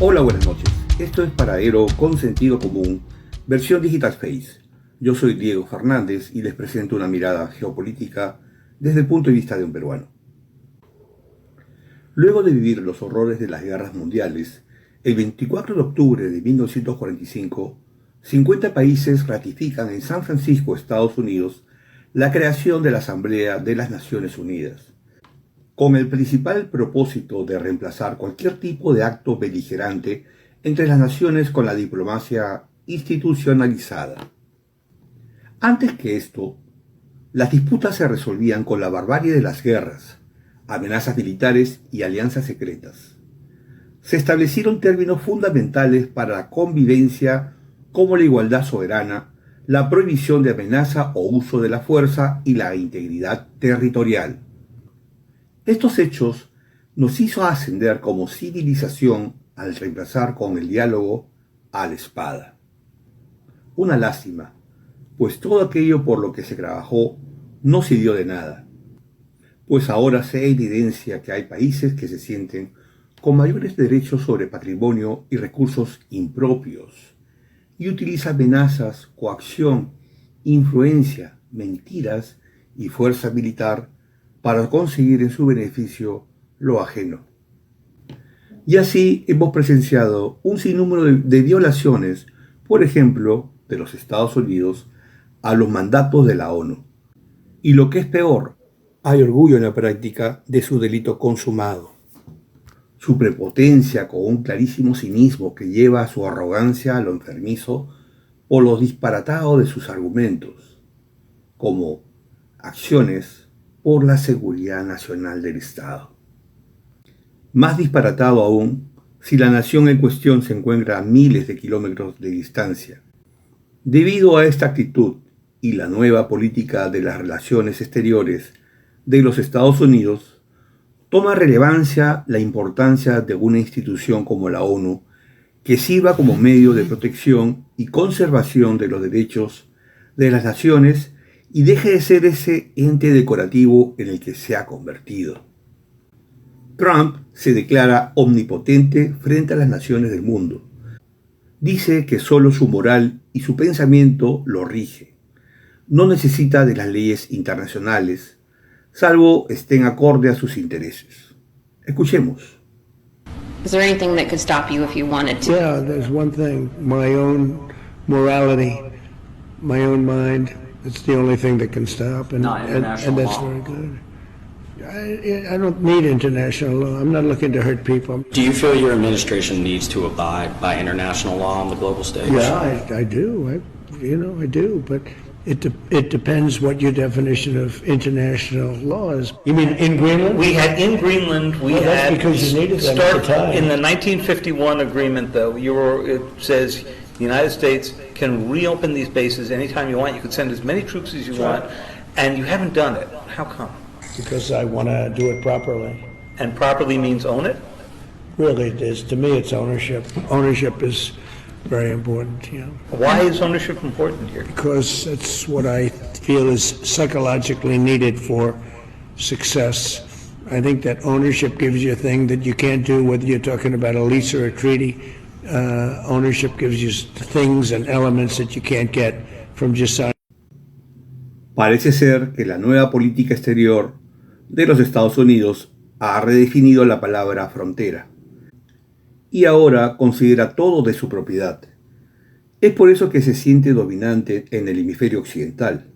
Hola, buenas noches. Esto es Paradero con Sentido Común, versión Digital Space. Yo soy Diego Fernández y les presento una mirada geopolítica desde el punto de vista de un peruano. Luego de vivir los horrores de las guerras mundiales, el 24 de octubre de 1945, 50 países ratifican en San Francisco, Estados Unidos, la creación de la Asamblea de las Naciones Unidas, con el principal propósito de reemplazar cualquier tipo de acto beligerante entre las naciones con la diplomacia institucionalizada. Antes que esto, las disputas se resolvían con la barbarie de las guerras, amenazas militares y alianzas secretas. Se establecieron términos fundamentales para la convivencia como la igualdad soberana, la prohibición de amenaza o uso de la fuerza y la integridad territorial. Estos hechos nos hizo ascender como civilización al reemplazar con el diálogo a la espada. Una lástima, pues todo aquello por lo que se trabajó no sirvió de nada, pues ahora se evidencia que hay países que se sienten con mayores derechos sobre patrimonio y recursos impropios y utilizan amenazas, coacción, influencia, mentiras y fuerza militar para conseguir en su beneficio lo ajeno. Y así hemos presenciado un sinnúmero de violaciones, por ejemplo, de los Estados Unidos a los mandatos de la ONU. Y lo que es peor, hay orgullo en la práctica de su delito consumado. Su prepotencia con un clarísimo cinismo que lleva a su arrogancia a lo enfermizo o lo disparatado de sus argumentos, como acciones por la seguridad nacional del Estado. Más disparatado aún si la nación en cuestión se encuentra a miles de kilómetros de distancia. Debido a esta actitud y la nueva política de las relaciones exteriores de los Estados Unidos, toma relevancia la importancia de una institución como la ONU que sirva como medio de protección y conservación de los derechos de las naciones y deje de ser ese ente decorativo en el que se ha convertido. Trump se declara omnipotente frente a las naciones del mundo. Dice que solo su moral y su pensamiento lo rige. No necesita de las leyes internacionales, salvo estén acorde a sus intereses. Escuchemos. Is there anything that could stop you if you wanted to? Yeah, there's one thing, my own morality, my own mind. It's the only thing that can stop, and that's law. very good. I don't need international law. I'm not looking to hurt people. Do you feel your administration needs to abide by international law on the global stage? Yeah, I do. I do. But it depends what your definition of international law is. You mean in Greenland? We had That's because you needed them at the time. In the 1951 agreement, though, it says the United States can reopen these bases anytime you want. You can send as many troops as you want, and you haven't done it. How come? Because I want to do it properly. And properly means own it? Really, it is. To me, it's ownership. Ownership is very important, Why is ownership important here? because that's what I feel is psychologically needed for success. I think that ownership gives you a thing that you can't do whether you're talking about a lease or a treaty. Ownership gives you things and elements that you can't get from just signing. Parece ser que la nueva política exterior de los Estados Unidos ha redefinido la palabra frontera y ahora considera todo de su propiedad. Es por eso que se siente dominante en el hemisferio occidental.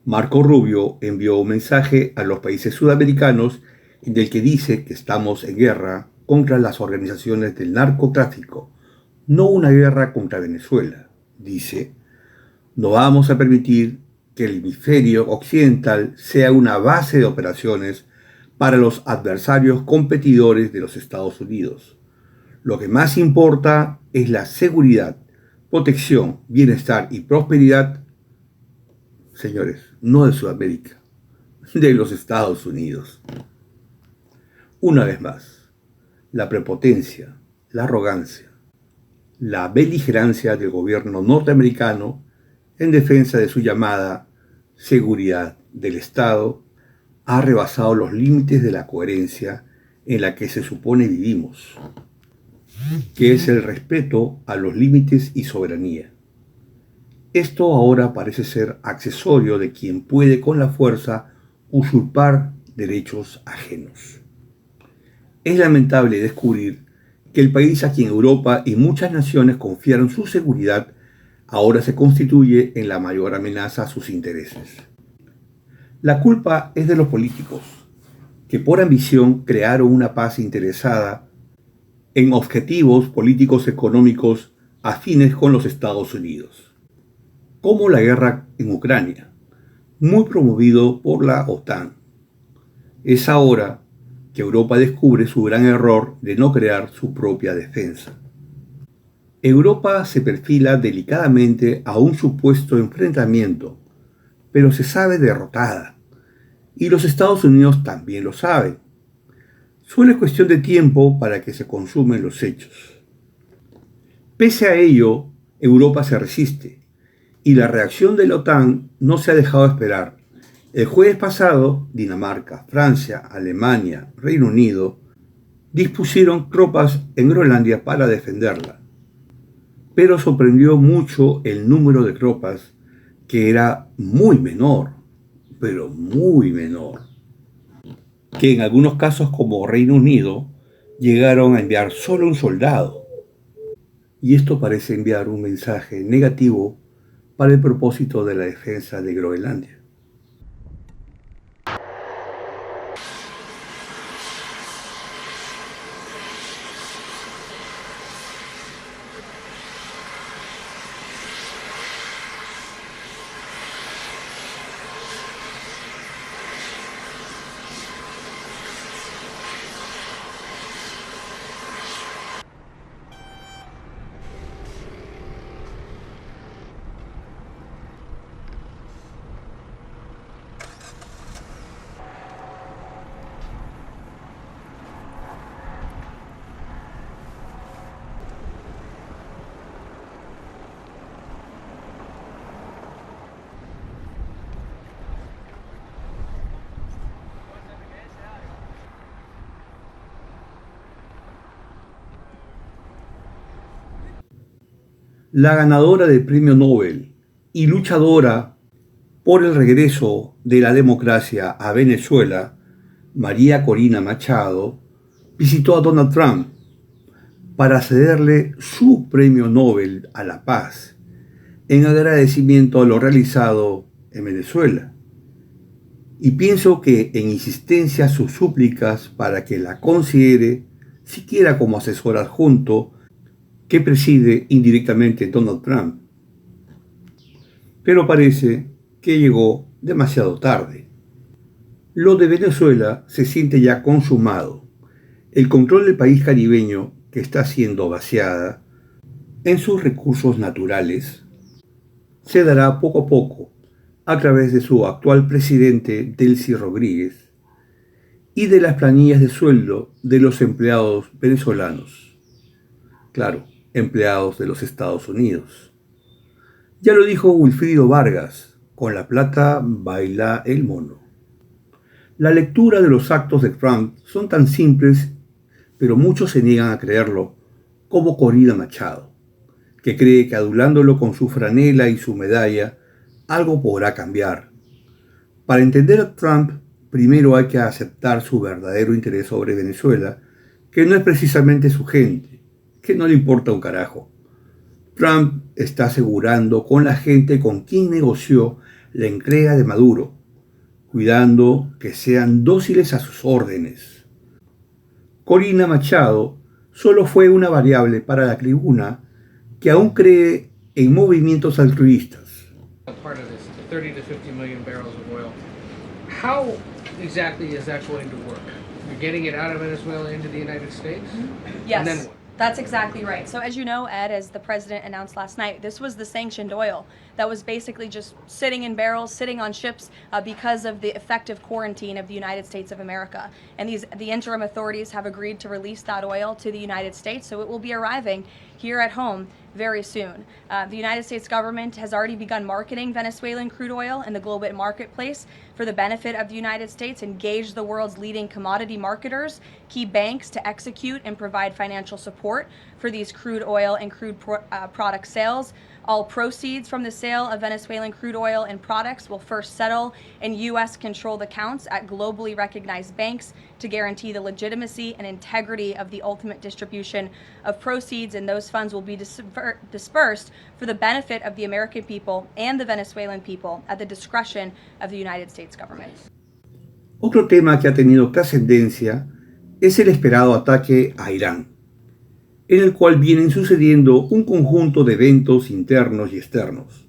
Marco Rubio envió un mensaje a los países sudamericanos en el que dice que estamos en guerra contra las organizaciones del narcotráfico, no una guerra contra Venezuela. Dice, no vamos a permitir que el hemisferio occidental sea una base de operaciones para los adversarios competidores de los Estados Unidos. Lo que más importa es la seguridad, protección, bienestar y prosperidad, señores, no de Sudamérica, de los Estados Unidos. Una vez más, la prepotencia, la arrogancia, la beligerancia del gobierno norteamericano en defensa de su llamada seguridad del Estado ha rebasado los límites de la coherencia en la que se supone vivimos, que es el respeto a los límites y soberanía. Esto ahora parece ser accesorio de quien puede con la fuerza usurpar derechos ajenos. Es lamentable descubrir que el país a quien Europa y muchas naciones confiaron su seguridad ahora se constituye en la mayor amenaza a sus intereses. La culpa es de los políticos, que por ambición crearon una paz interesada en objetivos políticos económicos afines con los Estados Unidos, como la guerra en Ucrania, muy promovido por la OTAN. Es ahora que Europa descubre su gran error de no crear su propia defensa. Europa se perfila delicadamente a un supuesto enfrentamiento, pero se sabe derrotada, y los Estados Unidos también lo saben. Solo es cuestión de tiempo para que se consumen los hechos. Pese a ello, Europa se resiste, y la reacción de la OTAN no se ha dejado esperar. El jueves pasado, Dinamarca, Francia, Alemania, Reino Unido dispusieron tropas en Groenlandia para defenderla. Pero sorprendió mucho el número de tropas, que era muy menor, pero muy menor, que en algunos casos como Reino Unido llegaron a enviar solo un soldado. Y esto parece enviar un mensaje negativo para el propósito de la defensa de Groenlandia. La ganadora del Premio Nobel y luchadora por el regreso de la democracia a Venezuela, María Corina Machado, visitó a Donald Trump para cederle su Premio Nobel a la Paz en agradecimiento a lo realizado en Venezuela. Y pienso que en insistencia a sus súplicas para que la considere siquiera como asesor adjunto que preside indirectamente Donald Trump. Pero parece que llegó demasiado tarde. Lo de Venezuela se siente ya consumado. El control del país caribeño, que está siendo vaciada en sus recursos naturales, se dará poco a poco a través de su actual presidente Delcy Rodríguez y de las planillas de sueldo de los empleados venezolanos. Claro, empleados de los Estados Unidos. Ya lo dijo Wilfrido Vargas, con la plata baila el mono. La lectura de los actos de Trump son tan simples, pero muchos se niegan a creerlo, como Corina Machado, que cree que adulándolo con su franela y su medalla, algo podrá cambiar. Para entender a Trump, primero hay que aceptar su verdadero interés sobre Venezuela, que no es precisamente su gente, que no le importa un carajo. Trump está asegurando con la gente con quien negoció la entrega de Maduro, cuidando que sean dóciles a sus órdenes. Corina Machado solo fue una variable para la tribuna que aún cree en movimientos altruistas. Part of this 30 to 50 million barrels of oil. How exactly is that going to work? You're getting it out of Venezuela into the United States? Yes. And then what? That's exactly right. So as you know, Ed, as the president announced last night, this was the sanctioned oil that was basically just sitting in barrels, sitting on ships because of the effective quarantine of the United States of America. And the interim authorities have agreed to release that oil to the United States, so it will be arriving here at home very soon. The United States government has already begun marketing Venezuelan crude oil in the global marketplace for the benefit of the United States, engaged the world's leading commodity marketers, key banks to execute and provide financial support for these crude oil and crude product sales. All proceeds from the sale of Venezuelan crude oil and products will first settle in U.S.-controlled accounts at globally recognized banks to guarantee the legitimacy and integrity of the ultimate distribution of proceeds, and those funds will be dispersed for the benefit of the American people and the Venezuelan people at the discretion of the United States government. Otro tema que ha tenido trascendencia es el esperado ataque a Irán, en el cual vienen sucediendo un conjunto de eventos internos y externos.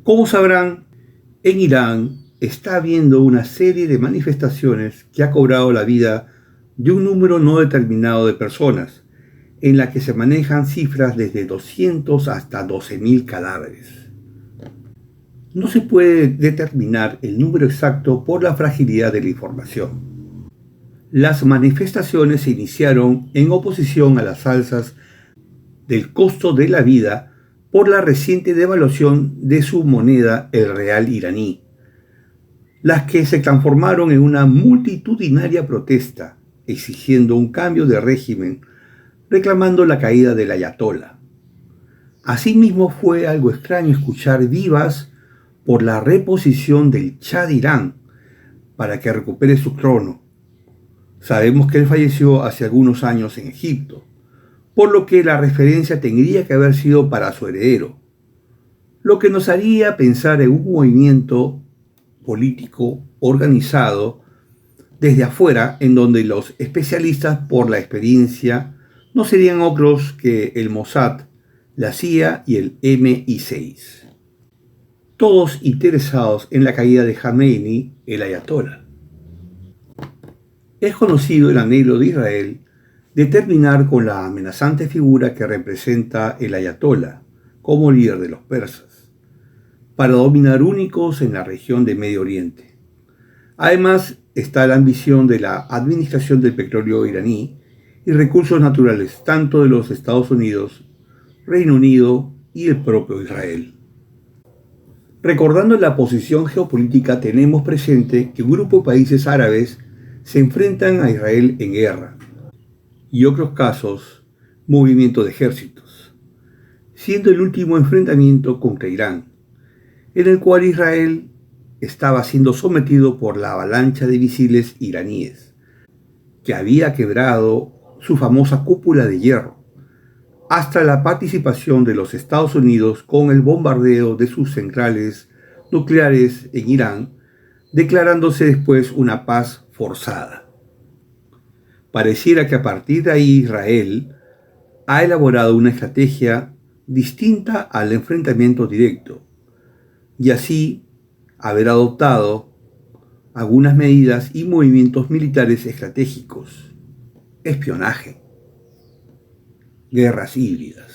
Como sabrán, en Irán está habiendo una serie de manifestaciones que ha cobrado la vida de un número no determinado de personas, en la que se manejan cifras desde 200 hasta 12.000 cadáveres. No se puede determinar el número exacto por la fragilidad de la información. Las manifestaciones se iniciaron en oposición a las alzas del costo de la vida por la reciente devaluación de su moneda, el real iraní, las que se transformaron en una multitudinaria protesta exigiendo un cambio de régimen, reclamando la caída del ayatolá. Asimismo, fue algo extraño escuchar vivas por la reposición del Shah de Irán para que recupere su trono. Sabemos que él falleció hace algunos años en Egipto, por lo que la referencia tendría que haber sido para su heredero, lo que nos haría pensar en un movimiento político organizado desde afuera, en donde los especialistas por la experiencia no serían otros que el Mossad, la CIA y el MI6, todos interesados en la caída de Jomeini, el ayatolá. Es conocido el anhelo de Israel de terminar con la amenazante figura que representa el ayatolá como líder de los persas, para dominar únicos en la región de Medio Oriente. Además, está la ambición de la administración del petróleo iraní y recursos naturales tanto de los Estados Unidos, Reino Unido y el propio Israel. Recordando la posición geopolítica, tenemos presente que un grupo de países árabes se enfrentan a Israel en guerra, y otros casos, movimiento de ejércitos, siendo el último enfrentamiento contra Irán, en el cual Israel estaba siendo sometido por la avalancha de misiles iraníes, que había quebrado su famosa cúpula de hierro, hasta la participación de los Estados Unidos con el bombardeo de sus centrales nucleares en Irán, declarándose después una paz forzada. Pareciera que a partir de ahí Israel ha elaborado una estrategia distinta al enfrentamiento directo, y así haber adoptado algunas medidas y movimientos militares estratégicos, espionaje, guerras híbridas.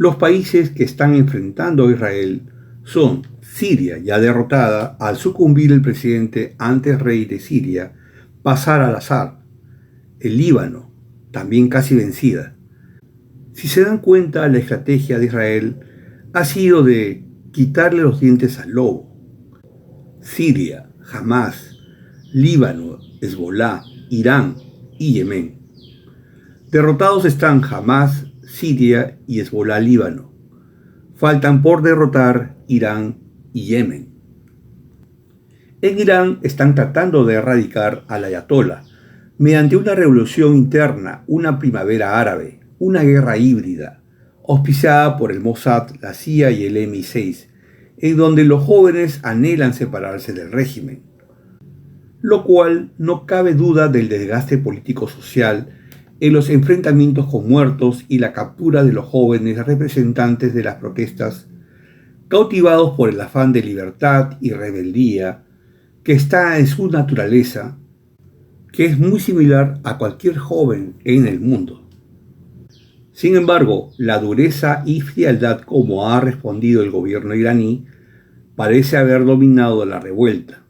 Los países que están enfrentando a Israel son Siria, ya derrotada al sucumbir el presidente antes rey de Siria, Bashar al-Assad, el Líbano, también casi vencida. Si se dan cuenta, la estrategia de Israel ha sido de quitarle los dientes al lobo. Siria, Hamas, Líbano, Hezbolá, Irán y Yemen. Derrotados están Hamas, Siria y Hezbollah Líbano. Faltan por derrotar Irán y Yemen. En Irán están tratando de erradicar al ayatolá mediante una revolución interna, una primavera árabe, una guerra híbrida, auspiciada por el Mossad, la CIA y el MI6, en donde los jóvenes anhelan separarse del régimen, lo cual no cabe duda del desgaste político-social en los enfrentamientos con muertos y la captura de los jóvenes representantes de las protestas, cautivados por el afán de libertad y rebeldía que está en su naturaleza, que es muy similar a cualquier joven en el mundo. Sin embargo, la dureza y frialdad como ha respondido el gobierno iraní parece haber dominado la revuelta.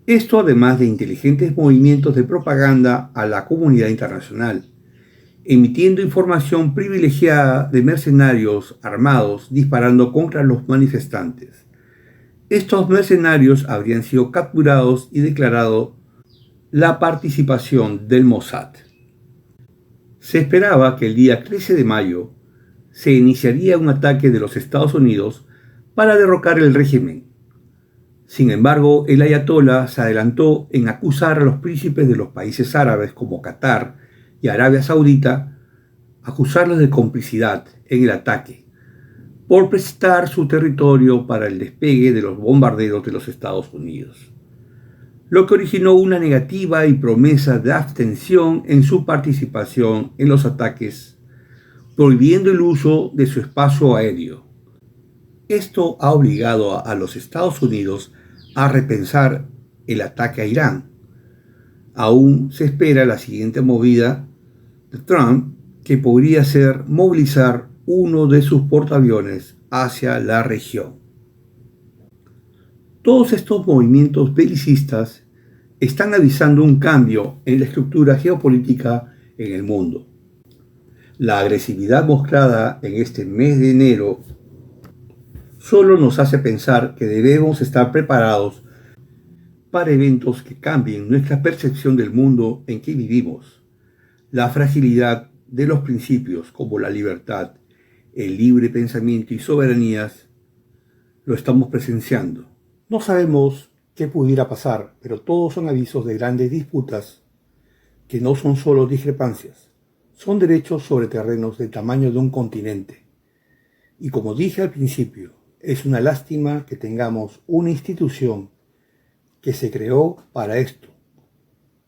Esto además de inteligentes movimientos de propaganda a la comunidad internacional, emitiendo información privilegiada de mercenarios armados disparando contra los manifestantes. Estos mercenarios habrían sido capturados y declarado la participación del Mossad. Se esperaba que el día 13 de mayo se iniciaría un ataque de los Estados Unidos para derrocar el régimen. Sin embargo, el ayatolá se adelantó en acusar a los príncipes de los países árabes como Qatar y Arabia Saudita, acusarlos de complicidad en el ataque, por prestar su territorio para el despegue de los bombarderos de los Estados Unidos, lo que originó una negativa y promesa de abstención en su participación en los ataques, prohibiendo el uso de su espacio aéreo. Esto ha obligado a los Estados Unidos a repensar el ataque a Irán. Aún se espera la siguiente movida de Trump, que podría ser movilizar uno de sus portaaviones hacia la región. Todos estos movimientos belicistas están avisando un cambio en la estructura geopolítica en el mundo. La agresividad mostrada en este mes de enero solo nos hace pensar que debemos estar preparados para eventos que cambien nuestra percepción del mundo en que vivimos. La fragilidad de los principios como la libertad, el libre pensamiento y soberanías lo estamos presenciando. No sabemos qué pudiera pasar, pero todos son avisos de grandes disputas que no son solo discrepancias, son derechos sobre terrenos del tamaño de un continente. Y como dije al principio, es una lástima que tengamos una institución que se creó para esto,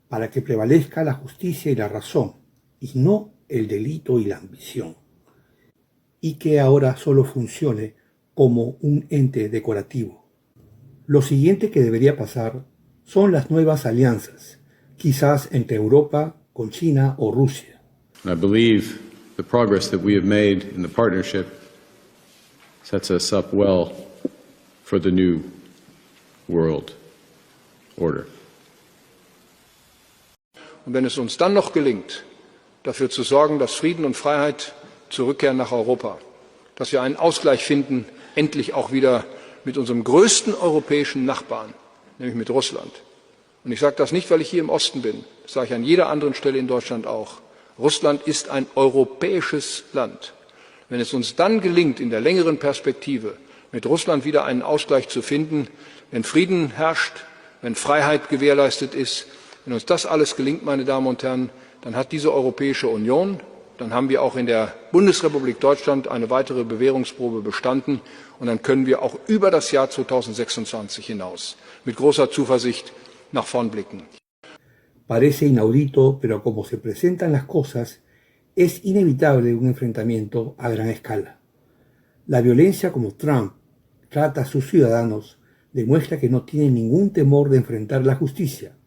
para que prevalezca la justicia y la razón, y no el delito y la ambición, y que ahora solo funcione como un ente decorativo. Lo siguiente que debería pasar son las nuevas alianzas, quizás entre Europa con China o Rusia. I believe the progress that we have made in the partnership sets us up well for the new world order. Und wenn es uns dann noch gelingt, dafür zu sorgen, dass Frieden und Freiheit zurückkehren nach Europa, dass wir einen Ausgleich finden, endlich auch wieder mit unserem größten europäischen Nachbarn, nämlich mit Russland. Und ich sage das nicht, weil ich hier im Osten bin, das sage ich an jeder anderen Stelle in Deutschland auch. Russland ist ein europäisches Land. Wenn es uns dann gelingt, in der längeren Perspektive mit Russland wieder einen Ausgleich zu finden, wenn Frieden herrscht, wenn Freiheit gewährleistet ist, wenn uns das alles gelingt, meine Damen und Herren, dann hat diese Europäische Union, dann haben wir auch in der Bundesrepublik Deutschland eine weitere Bewährungsprobe bestanden und dann können wir auch über das Jahr 2026 hinaus mit großer Zuversicht nach vorn blicken. Parece inaudito, pero como se presentan las cosas, es inevitable un enfrentamiento a gran escala. La violencia como Trump trata a sus ciudadanos demuestra que no tiene ningún temor de enfrentar la justicia,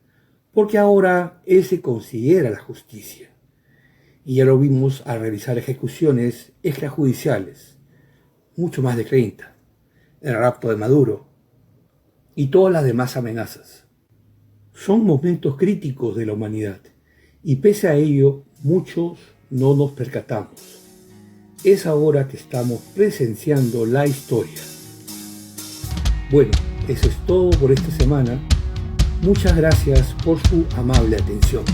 porque ahora él se considera la justicia. Y ya lo vimos al realizar ejecuciones extrajudiciales, mucho más de 30, el rapto de Maduro y todas las demás amenazas. Son momentos críticos de la humanidad y pese a ello muchos no nos percatamos. Es ahora que estamos presenciando la historia. Bueno, eso es todo por esta semana. Muchas gracias por su amable atención.